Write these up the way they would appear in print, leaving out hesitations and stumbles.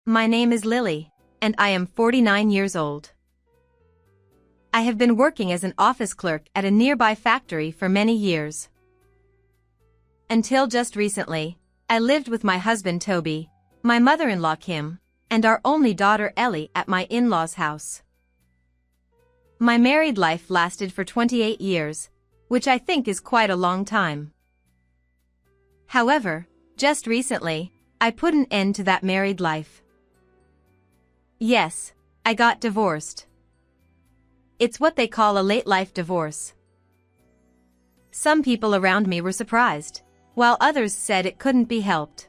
My name is Lily, and I am 49 years old. I have been working as an office clerk at a nearby factory for many years. Until just recently, I lived with my husband Toby, my mother-in-law Kim, and our only daughter Ellie at my in-laws' house. My married life lasted for 28 years, which I think is quite a long time. However, just recently, I put an end to that married life. Yes, I got divorced. It's what they call a late-life divorce. Some people around me were surprised, while others said it couldn't be helped.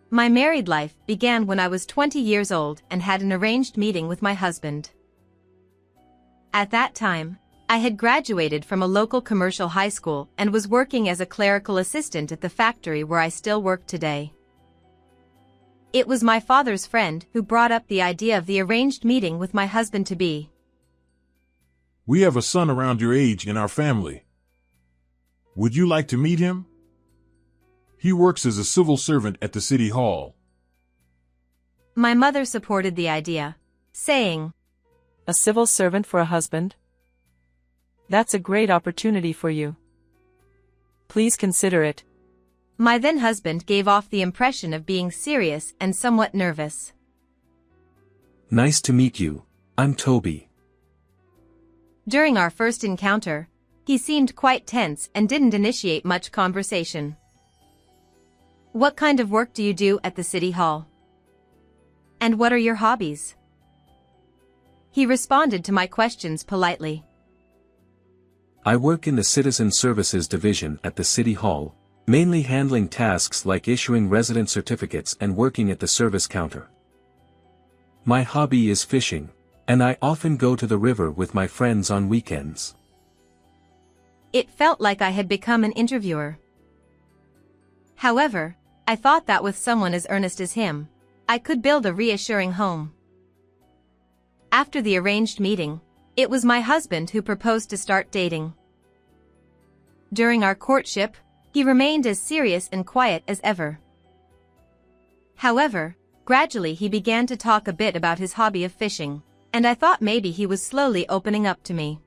My married life began when I was 20 years old and had an arranged meeting with my husband. At that time, I had graduated from a local commercial high school and was working as a clerical assistant at the factory where I still work today. It was my father's friend who brought up the idea of the arranged meeting with my husband-to-be. We have a son around your age in our family. Would you like to meet him? He works as a civil servant at the city hall. My mother supported the idea, saying, "A civil servant for a husband? That's a great opportunity for you. Please consider it." My then-husband gave off the impression of being serious and somewhat nervous. "Nice to meet you. I'm Toby." During our first encounter, he seemed quite tense and didn't initiate much conversation. "What kind of work do you do at the city hall? And what are your hobbies?" He responded to my questions politely. "I work in the Citizen Services Division at the City Hall, mainly handling tasks like issuing resident certificates and working at the service counter. My hobby is fishing, and I often go to the river with my friends on weekends." It felt like I had become an interviewer. However, I thought that with someone as earnest as him, I could build a reassuring home. After the arranged meeting, it was my husband who proposed to start dating. During our courtship, he remained as serious and quiet as ever. However, gradually he began to talk a bit about his hobby of fishing, and I thought maybe he was slowly opening up to me.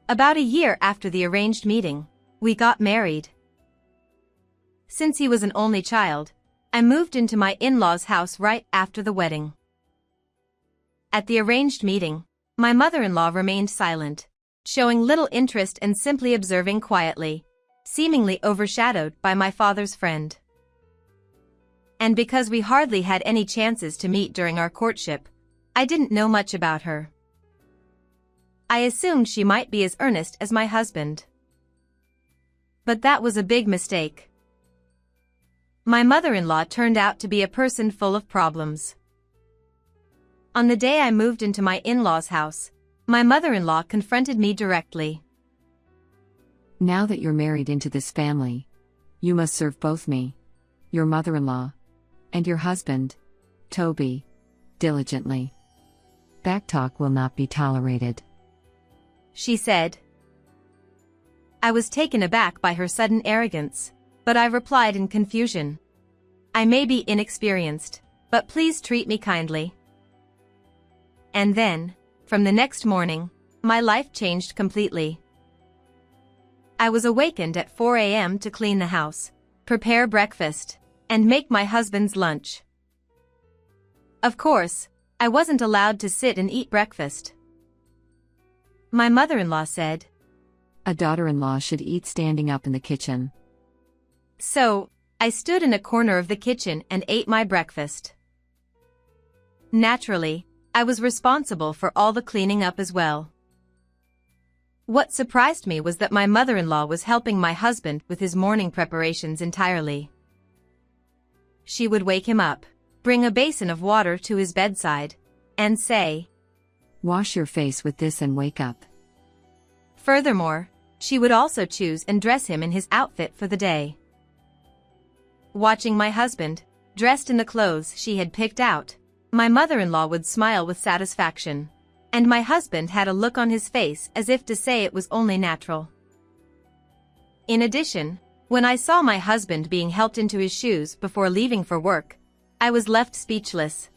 About a year after the arranged meeting, we got married. Since he was an only child, I moved into my in-laws' house right after the wedding. At the arranged meeting, my mother-in-law remained silent, showing little interest and simply observing quietly, seemingly overshadowed by my father's friend. And because we hardly had any chances to meet during our courtship, I didn't know much about her. I assumed she might be as earnest as my husband. But that was a big mistake. My mother-in-law turned out to be a person full of problems. On the day I moved into my in-laws' house, my mother-in-law confronted me directly. "Now that you're married into this family, you must serve both me, your mother-in-law, and your husband, Toby, diligently. Backtalk will not be tolerated," she said. I was taken aback by her sudden arrogance, but I replied in confusion. "I may be inexperienced, but please treat me kindly." And then, from the next morning, my life changed completely. I was awakened at 4 a.m. to clean the house, prepare breakfast, and make my husband's lunch. Of course, I wasn't allowed to sit and eat breakfast. My mother-in-law said, "A daughter-in-law should eat standing up in the kitchen." So, I stood in a corner of the kitchen and ate my breakfast. Naturally, I was responsible for all the cleaning up as well. What surprised me was that my mother-in-law was helping my husband with his morning preparations entirely. She would wake him up, bring a basin of water to his bedside, and say, "Wash your face with this and wake up." Furthermore, she would also choose and dress him in his outfit for the day. Watching my husband, dressed in the clothes she had picked out, my mother-in-law would smile with satisfaction, and my husband had a look on his face as if to say it was only natural. In addition, when I saw my husband being helped into his shoes before leaving for work, I was left speechless.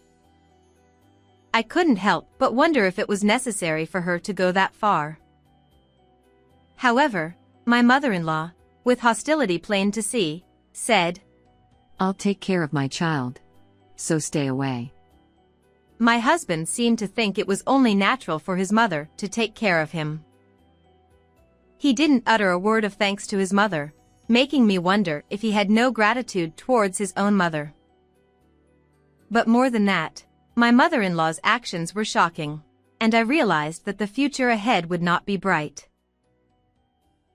I couldn't help but wonder if it was necessary for her to go that far. However, my mother-in-law, with hostility plain to see, said, I'll take care of my child. So stay away. My husband seemed to think it was only natural for his mother to take care of him. He didn't utter a word of thanks to his mother, making me wonder if he had no gratitude towards his own mother. But more than that, my mother-in-law's actions were shocking, and I realized that the future ahead would not be bright.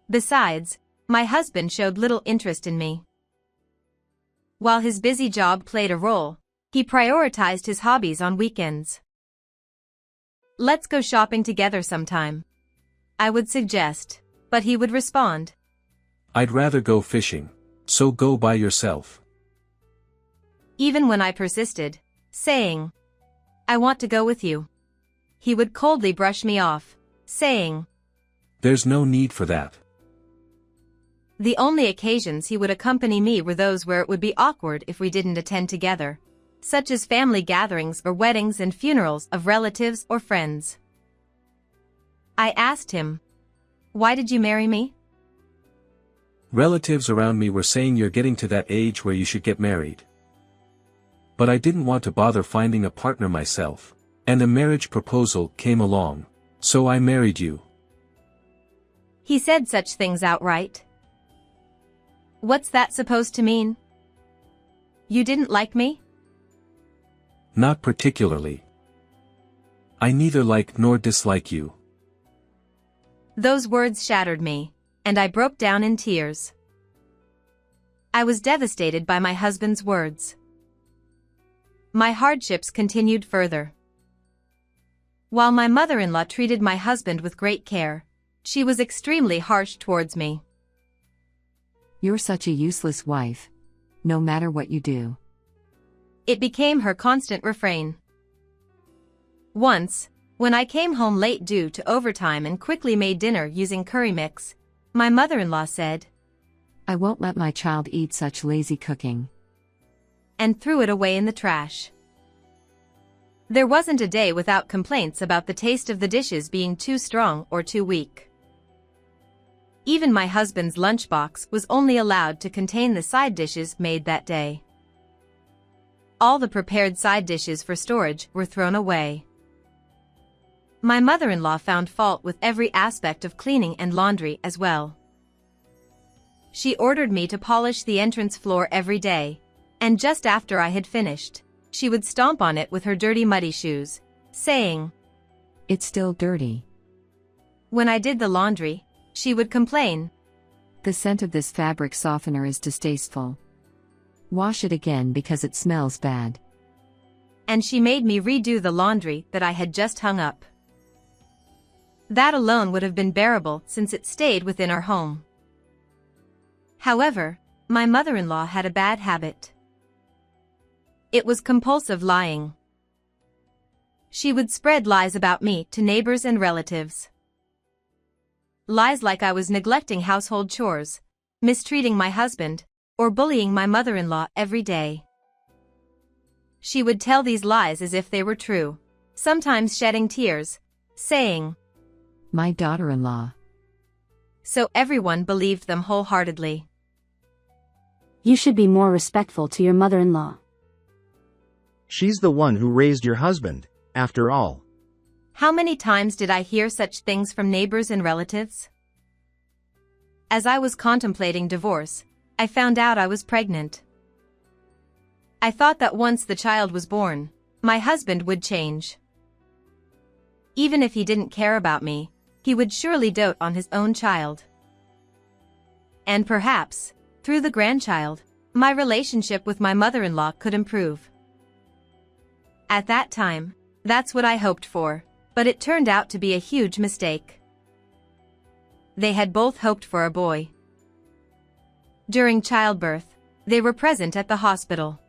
Besides, my husband showed little interest in me. While his busy job played a role, he prioritized his hobbies on weekends. Let's go shopping together sometime, I would suggest, but he would respond, I'd rather go fishing, so go by yourself. Even when I persisted, saying, I want to go with you, he would coldly brush me off, saying, There's no need for that. The only occasions he would accompany me were those where it would be awkward if we didn't attend together, such as family gatherings or weddings and funerals of relatives or friends. I asked him, Why did you marry me? Relatives around me were saying you're getting to that age where you should get married. But I didn't want to bother finding a partner myself, and a marriage proposal came along, so I married you. He said such things outright. What's that supposed to mean? You didn't like me? Not particularly. I neither like nor dislike you. Those words shattered me, and I broke down in tears. I was devastated by my husband's words. My hardships continued further. While my mother-in-law treated my husband with great care, she was extremely harsh towards me. You're such a useless wife. No matter what you do. It became her constant refrain. Once, when I came home late due to overtime and quickly made dinner using curry mix, my mother-in-law said, I won't let my child eat such lazy cooking. And threw it away in the trash. There wasn't a day without complaints about the taste of the dishes being too strong or too weak. Even my husband's lunchbox was only allowed to contain the side dishes made that day. All the prepared side dishes for storage were thrown away. My mother-in-law found fault with every aspect of cleaning and laundry as well. She ordered me to polish the entrance floor every day, and just after I had finished, she would stomp on it with her dirty muddy shoes, saying, It's still dirty. When I did the laundry, she would complain, The scent of this fabric softener is distasteful. Wash it again because it smells bad. And she made me redo the laundry that I had just hung up. That alone would have been bearable since it stayed within our home. However, my mother-in-law had a bad habit. It was compulsive lying. She would spread lies about me to neighbors and relatives. Lies like I was neglecting household chores, mistreating my husband, or bullying my mother-in-law every day. She would tell these lies as if they were true, sometimes shedding tears, saying, My daughter-in-law. So everyone believed them wholeheartedly. You should be more respectful to your mother-in-law. She's the one who raised your husband, after all. How many times did I hear such things from neighbors and relatives? As I was contemplating divorce, I found out I was pregnant. I thought that once the child was born, my husband would change. Even if he didn't care about me, he would surely dote on his own child. And perhaps, through the grandchild, my relationship with my mother-in-law could improve. At that time, that's what I hoped for, but it turned out to be a huge mistake. They had both hoped for a boy. During childbirth, they were present at the hospital.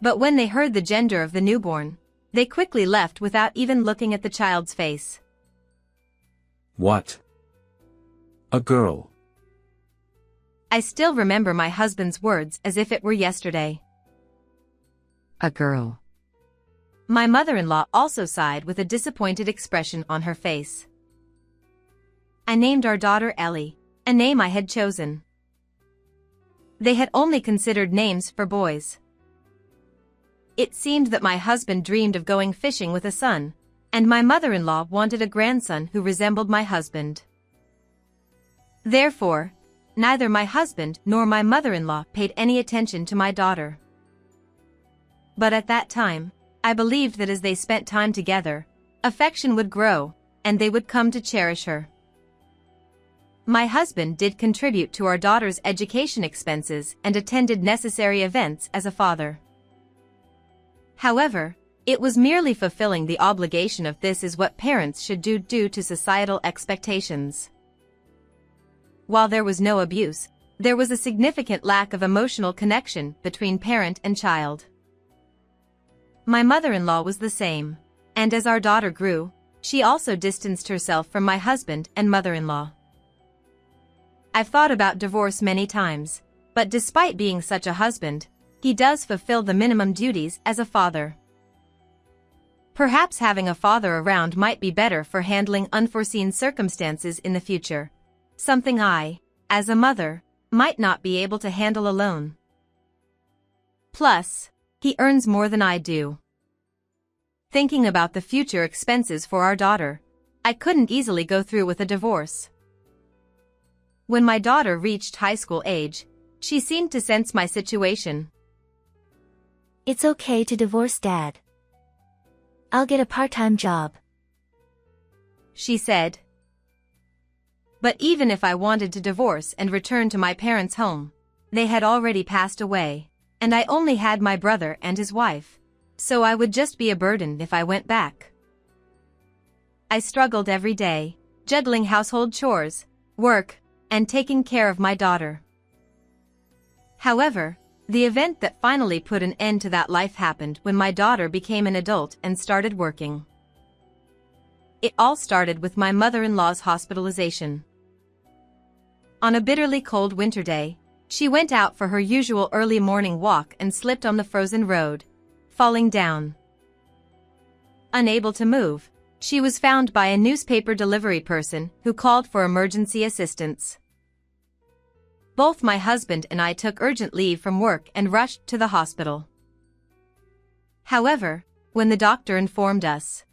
But when they heard the gender of the newborn, they quickly left without even looking at the child's face. What? A girl. I still remember my husband's words as if it were yesterday. A girl. My mother-in-law also sighed with a disappointed expression on her face. I named our daughter Ellie, a name I had chosen. They had only considered names for boys. It seemed that my husband dreamed of going fishing with a son, and my mother-in-law wanted a grandson who resembled my husband. Therefore, neither my husband nor my mother-in-law paid any attention to my daughter. But at that time, I believed that as they spent time together, affection would grow, and they would come to cherish her. My husband did contribute to our daughter's education expenses and attended necessary events as a father. However, it was merely fulfilling the obligation of this is what parents should do due to societal expectations. While there was no abuse, there was a significant lack of emotional connection between parent and child. My mother-in-law was the same, and as our daughter grew, she also distanced herself from my husband and mother-in-law. I've thought about divorce many times, but despite being such a husband, he does fulfill the minimum duties as a father. Perhaps having a father around might be better for handling unforeseen circumstances in the future, something I, as a mother, might not be able to handle alone. Plus, he earns more than I do. Thinking about the future expenses for our daughter, I couldn't easily go through with a divorce. When my daughter reached high school age, she seemed to sense my situation. It's okay to divorce, Dad. I'll get a part-time job, she said. But even if I wanted to divorce and return to my parents' home, they had already passed away, and I only had my brother and his wife, so I would just be a burden if I went back. I struggled every day, juggling household chores, work, and taking care of my daughter. However, the event that finally put an end to that life happened when my daughter became an adult and started working. It all started with my mother-in-law's hospitalization. On a bitterly cold winter day, she went out for her usual early morning walk and slipped on the frozen road, falling down. Unable to move, she was found by a newspaper delivery person who called for emergency assistance. Both my husband and I took urgent leave from work and rushed to the hospital. However, when the doctor informed us,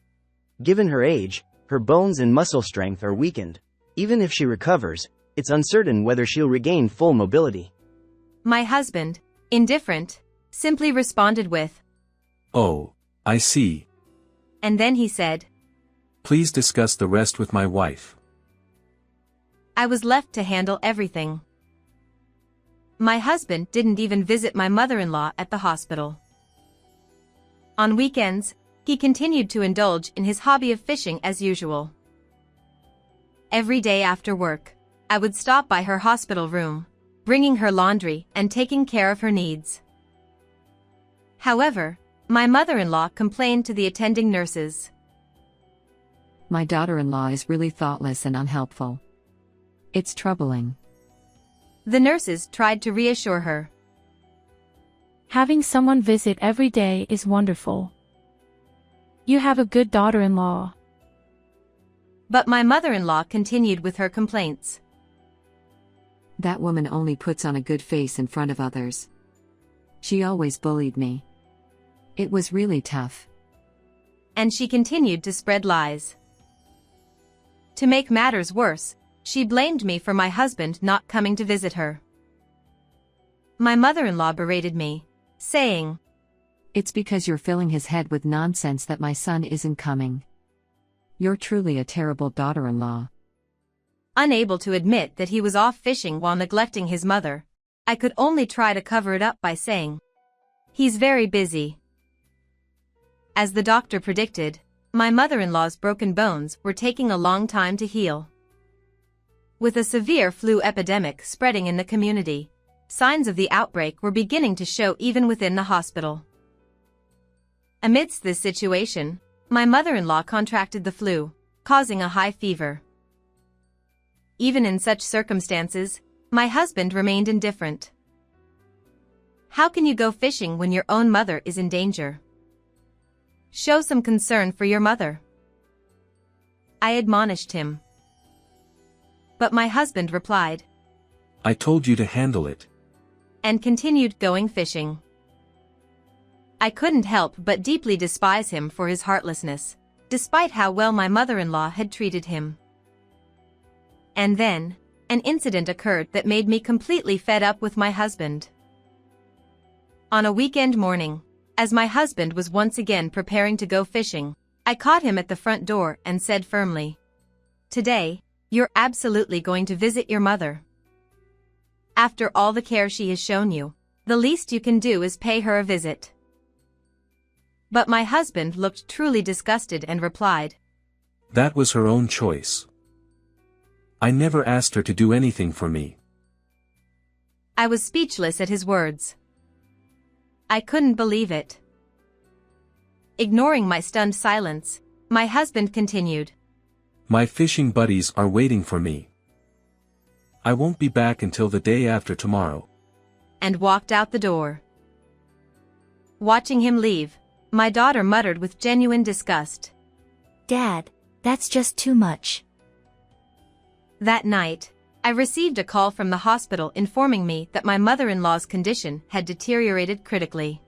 Given her age, her bones and muscle strength are weakened. Even if she recovers, it's uncertain whether she'll regain full mobility. My husband, indifferent, simply responded with, Oh, I see. and then he said, Please discuss the rest with my wife. I was left to handle everything. My husband didn't even visit my mother-in-law at the hospital. On weekends, he continued to indulge in his hobby of fishing as usual. Every day after work, I would stop by her hospital room, bringing her laundry and taking care of her needs. However, my mother-in-law complained to the attending nurses. My daughter-in-law is really thoughtless and unhelpful. It's troubling. The nurses tried to reassure her. Having someone visit every day is wonderful. You have a good daughter-in-law. But my mother-in-law continued with her complaints. That woman only puts on a good face in front of others. She always bullied me. It was really tough. And she continued to spread lies. To make matters worse, she blamed me for my husband not coming to visit her. My mother-in-law berated me, saying, It's because you're filling his head with nonsense that my son isn't coming. You're truly a terrible daughter-in-law. Unable to admit that he was off fishing while neglecting his mother, I could only try to cover it up by saying, He's very busy. As the doctor predicted, my mother-in-law's broken bones were taking a long time to heal. With a severe flu epidemic spreading in the community, signs of the outbreak were beginning to show even within the hospital. Amidst this situation, my mother-in-law contracted the flu, causing a high fever. Even in such circumstances, my husband remained indifferent. How can you go fishing when your own mother is in danger? Show some concern for your mother. I admonished him. But my husband replied, I told you to handle it. And continued going fishing. I couldn't help but deeply despise him for his heartlessness, despite how well my mother-in-law had treated him. And then, an incident occurred that made me completely fed up with my husband. On a weekend morning, as my husband was once again preparing to go fishing, I caught him at the front door and said firmly, "Today, you're absolutely going to visit your mother. After all the care she has shown you, the least you can do is pay her a visit." But my husband looked truly disgusted and replied, That was her own choice. I never asked her to do anything for me. I was speechless at his words. I couldn't believe it. Ignoring my stunned silence, my husband continued, My fishing buddies are waiting for me. I won't be back until the day after tomorrow. And walked out the door. Watching him leave, my daughter muttered with genuine disgust, Dad, that's just too much. That night, I received a call from the hospital informing me that my mother-in-law's condition had deteriorated critically.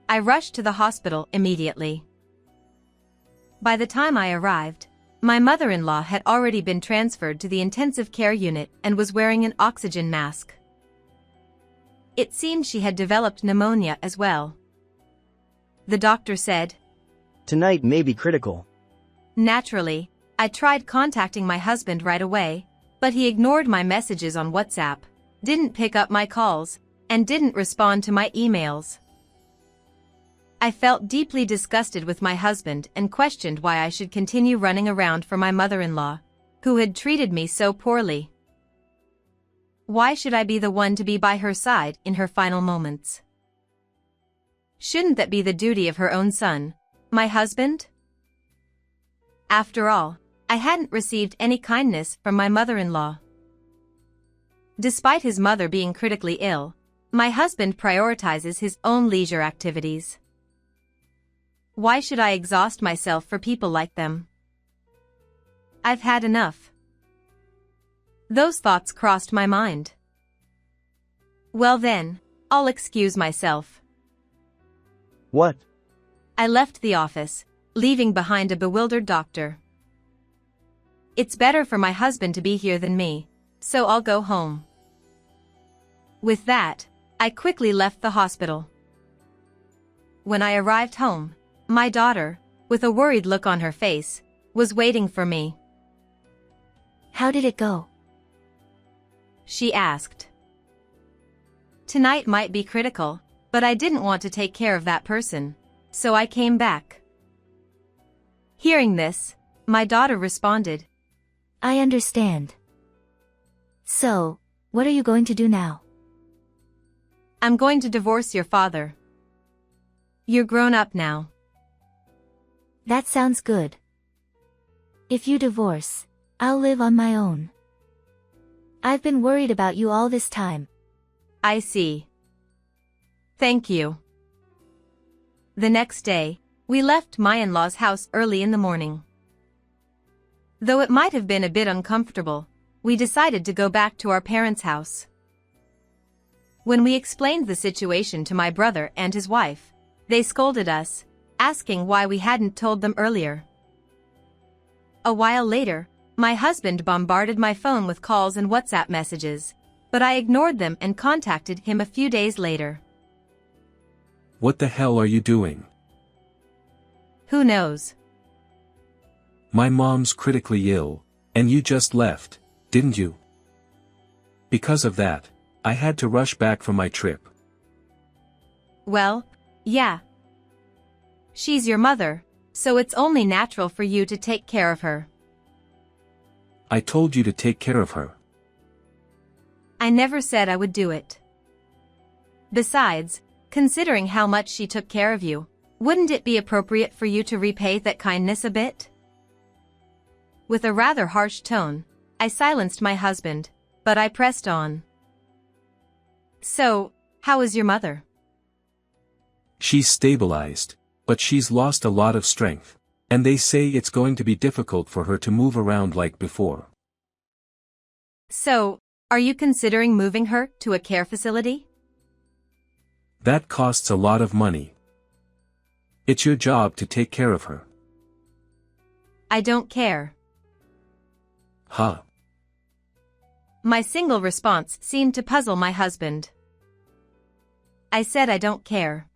I rushed to the hospital immediately. By the time I arrived, my mother-in-law had already been transferred to the intensive care unit and was wearing an oxygen mask. It seemed she had developed pneumonia as well. The doctor said, Tonight may be critical. Naturally, I tried contacting my husband right away, but he ignored my messages on WhatsApp, didn't pick up my calls, and didn't respond to my emails. I felt deeply disgusted with my husband and questioned why I should continue running around for my mother-in-law, who had treated me so poorly. Why should I be the one to be by her side in her final moments? Shouldn't that be the duty of her own son, my husband? After all, I hadn't received any kindness from my mother-in-law. Despite his mother being critically ill, my husband prioritizes his own leisure activities. Why should I exhaust myself for people like them? I've had enough. Those thoughts crossed my mind. Well then, I'll excuse myself. What? I left the office, leaving behind a bewildered doctor. It's better for my husband to be here than me, so I'll go home. With that, I quickly left the hospital. When I arrived home, my daughter, with a worried look on her face, was waiting for me. How did it go? She asked. Tonight might be critical, but I didn't want to take care of that person, so I came back. Hearing this, my daughter responded, I understand. So, what are you going to do now? I'm going to divorce your father. You're grown up now. That sounds good. If you divorce, I'll live on my own. I've been worried about you all this time. I see. Thank you. The next day, we left my in-law's house early in the morning. Though it might have been a bit uncomfortable, we decided to go back to our parents' house. When we explained the situation to my brother and his wife, they scolded us, asking why we hadn't told them earlier. A while later, my husband bombarded my phone with calls and WhatsApp messages, but I ignored them and contacted him a few days later. What the hell are you doing? Who knows? My mom's critically ill, and you just left, didn't you? Because of that, I had to rush back from my trip. Well, yeah. She's your mother, so it's only natural for you to take care of her. I told you to take care of her. I never said I would do it. Besides, considering how much she took care of you, wouldn't it be appropriate for you to repay that kindness a bit? With a rather harsh tone, I silenced my husband, but I pressed on. So, How is your mother? She's stabilized, but she's lost a lot of strength, and they say it's going to be difficult for her to move around like before. So, are you considering moving her to a care facility? That costs a lot of money. It's your job to take care of her. I don't care. Huh. My single response seemed to puzzle my husband. I said I don't care.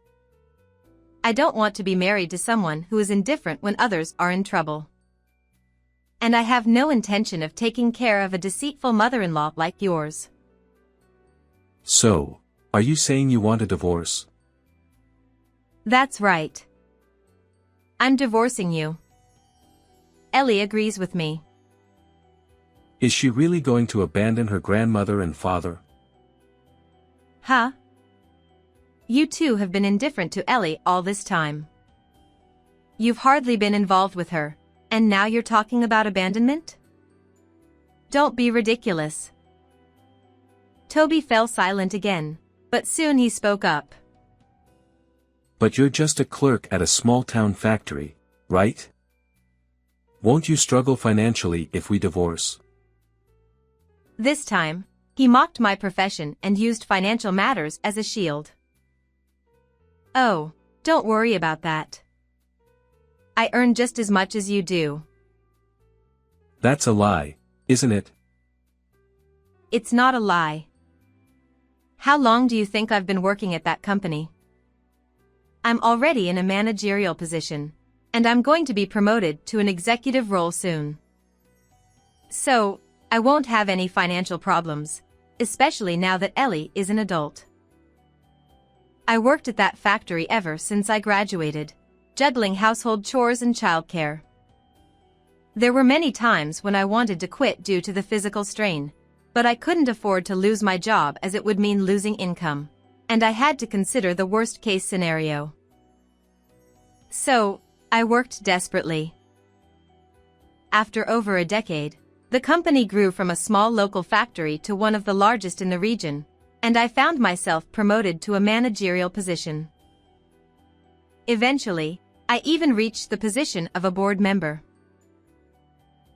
I don't want to be married to someone who is indifferent when others are in trouble. And I have no intention of taking care of a deceitful mother-in-law like yours. So, are you saying you want a divorce? That's right. I'm divorcing you. Ellie agrees with me. Is she really going to abandon her grandmother and father? Huh? You two have been indifferent to Ellie all this time. You've hardly been involved with her, and now you're talking about abandonment? Don't be ridiculous. Toby fell silent again, but soon he spoke up. But you're just a clerk at a small-town factory, right? Won't you struggle financially if we divorce? This time, he mocked my profession and used financial matters as a shield. Oh, don't worry about that. I earn just as much as you do. That's a lie, isn't it? It's not a lie. How long do you think I've been working at that company? I'm already in a managerial position, and I'm going to be promoted to an executive role soon. So, I won't have any financial problems, especially now that Ellie is an adult. I worked at that factory ever since I graduated, juggling household chores and childcare. There were many times when I wanted to quit due to the physical strain, but I couldn't afford to lose my job as it would mean losing income, and I had to consider the worst-case scenario. So, I worked desperately. After over a decade, the company grew from a small local factory to one of the largest in the region, and I found myself promoted to a managerial position. Eventually, I even reached the position of a board member.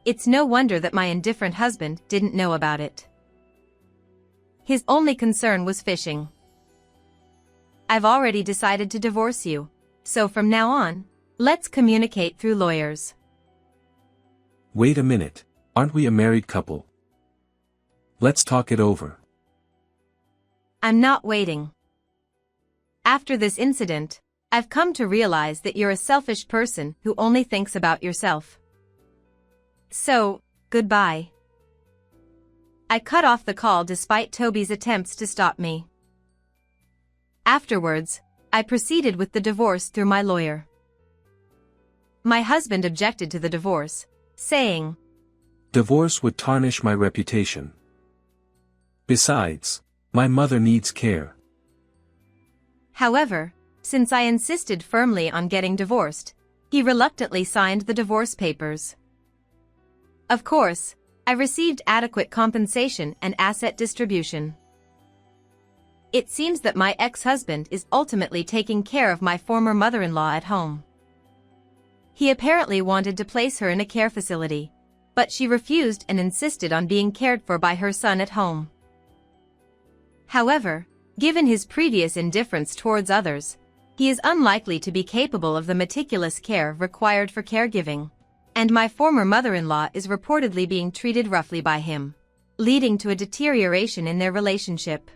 It's no wonder that my indifferent husband didn't know about it. His only concern was fishing. I've already decided to divorce you, so from now on, let's communicate through lawyers. Wait a minute, aren't we a married couple? Let's talk it over. I'm not waiting. After this incident, I've come to realize that you're a selfish person who only thinks about yourself. So, goodbye. I cut off the call despite Toby's attempts to stop me. Afterwards, I proceeded with the divorce through my lawyer. My husband objected to the divorce, saying, Divorce would tarnish my reputation. Besides, my mother needs care. However, since I insisted firmly on getting divorced, he reluctantly signed the divorce papers. Of course, I received adequate compensation and asset distribution. It seems that my ex-husband is ultimately taking care of my former mother-in-law at home. He apparently wanted to place her in a care facility, but she refused and insisted on being cared for by her son at home. However, given his previous indifference towards others, he is unlikely to be capable of the meticulous care required for caregiving, and my former mother-in-law is reportedly being treated roughly by him, leading to a deterioration in their relationship.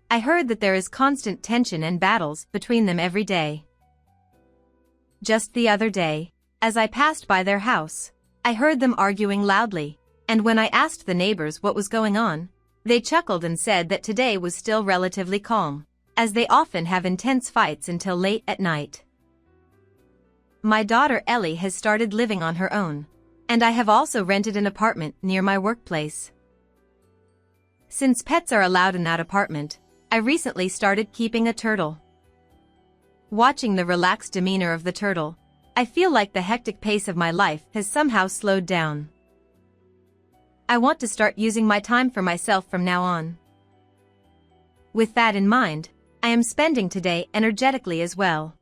I heard that there is constant tension and battles between them every day. Just the other day, as I passed by their house, I heard them arguing loudly, and when I asked the neighbors what was going on, they chuckled and said that today was still relatively calm, as they often have intense fights until late at night. My daughter Ellie has started living on her own, and I have also rented an apartment near my workplace. Since pets are allowed in that apartment, I recently started keeping a turtle. Watching the relaxed demeanor of the turtle, I feel like the hectic pace of my life has somehow slowed down. I want to start using my time for myself from now on. With that in mind, I am spending today energetically as well.